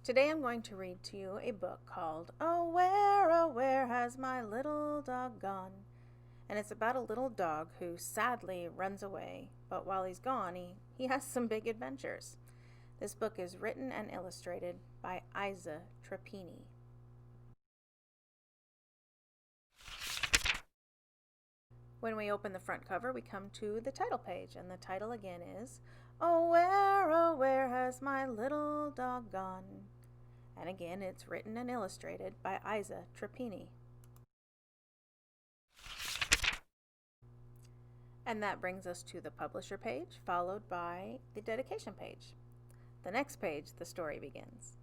Today I'm going to read to you a book called oh, where has my little dog gone? And it's about a little dog who sadly runs away, but while he's gone, he has some big adventures. This book is written and illustrated by Isa Trappini. When we open the front cover, we come to the title page, and the title again is oh, where has my little dog gone? And again, it's written and illustrated by Isa Trappini. And that brings us to the publisher page, followed by the dedication page. The next page, the story begins.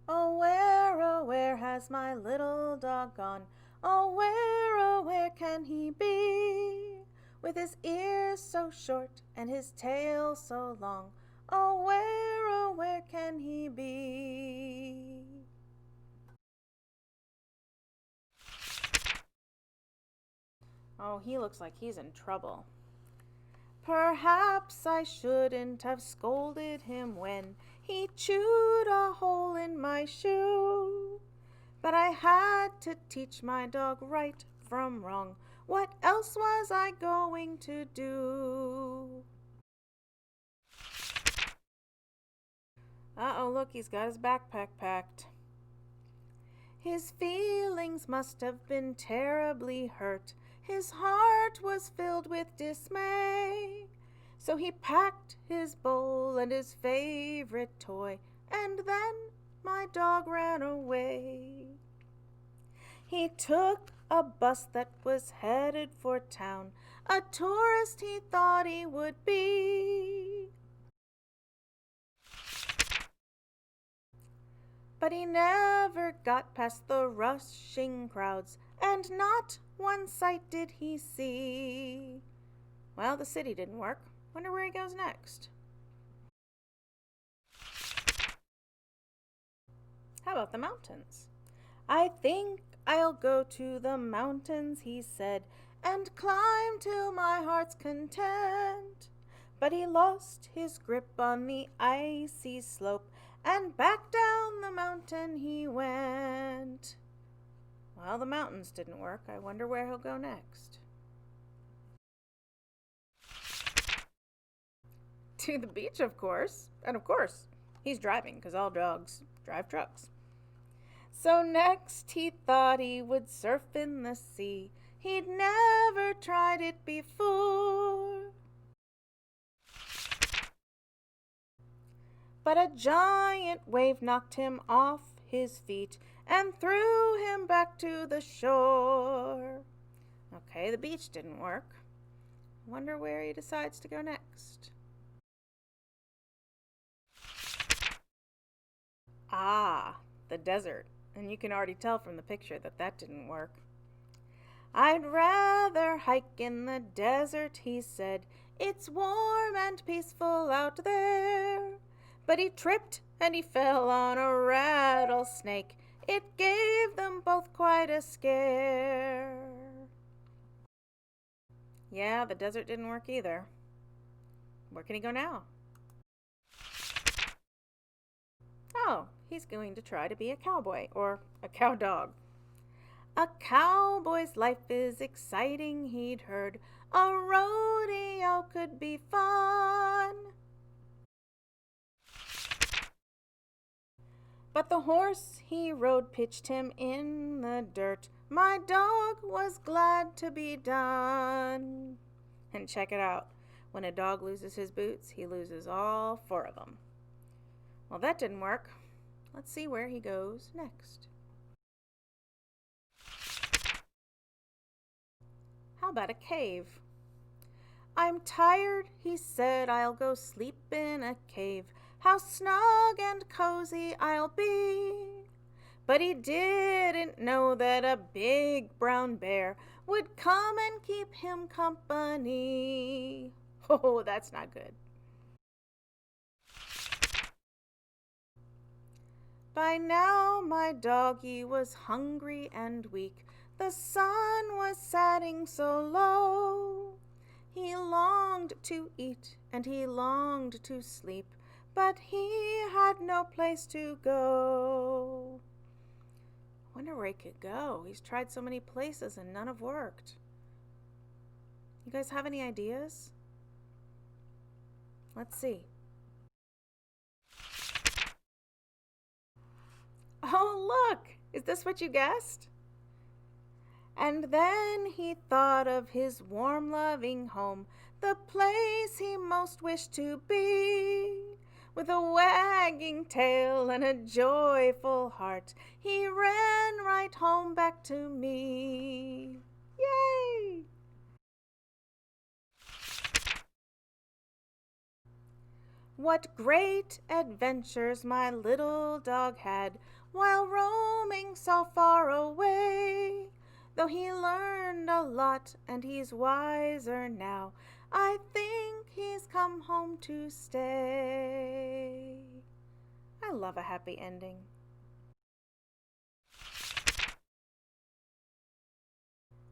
Oh, where has my little dog gone? Oh, where can he be? With his ears so short and his tail so long. Oh, where can he be? Oh, he looks like he's in trouble. Perhaps I shouldn't have scolded him when he chewed a hole in my shoe. But I had to teach my dog right from wrong. What else was I going to do? Uh-oh, look, he's got his backpack packed. His feelings must have been terribly hurt. His heart was filled with dismay. So he packed his bowl and his favorite toy, and then my dog ran away. He took a bus that was headed for town, a tourist he thought he would be. But he never got past the rushing crowds, and not one sight did he see. Well, the city didn't work. Wonder where he goes next. How about the mountains? I think I'll go to the mountains, he said, and climb till my heart's content. But he lost his grip on the icy slope, and back down the mountain he went. Well, the mountains didn't work. I wonder where he'll go next. To the beach, of course. And of course, he's driving, because all dogs drive trucks. So next he thought he would surf in the sea. He'd never tried it before. But a giant wave knocked him off his feet and threw him back to the shore. Okay, the beach didn't work. Wonder where he decides to go next. Ah, the desert. And you can already tell from the picture that that didn't work. I'd rather hike in the desert, he said. It's warm and peaceful out there. But he tripped and he fell on a rattlesnake. It gave them both quite a scare. Yeah, the desert didn't work either. Where can he go now? Oh, he's going to try to be a cowboy or a cow dog. A cowboy's life is exciting, he'd heard. A rodeo could be fun. But the horse he rode pitched him in the dirt. My dog was glad to be done. And check it out. When a dog loses his boots, he loses all four of them. Well, that didn't work. Let's see where he goes next. How about a cave? I'm tired, he said, I'll go sleep in a cave. How snug and cozy I'll be. But he didn't know that a big brown bear would come and keep him company. Oh, that's not good. By now my doggie was hungry and weak. The sun was setting so low. He longed to eat and he longed to sleep, but he had no place to go. I wonder where he could go. He's tried so many places and none have worked. You guys have any ideas? Let's see. Oh, look! Is this what you guessed? And then he thought of his warm, loving home, the place he most wished to be. With a wagging tail and a joyful heart, he ran right home back to me. Yay! What great adventures my little dog had while roaming so far away. Though he learned a lot and he's wiser now, I think he's come home to stay. I love a happy ending.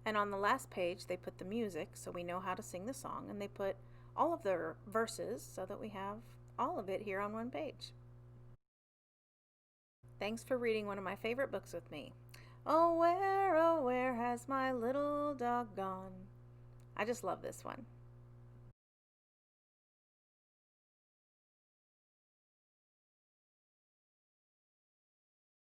And on the last page, they put the music so we know how to sing the song, and they put all of their verses so that we have all of it here on one page. Thanks for reading one of my favorite books with me. Oh, where has my little dog gone? I just love this one.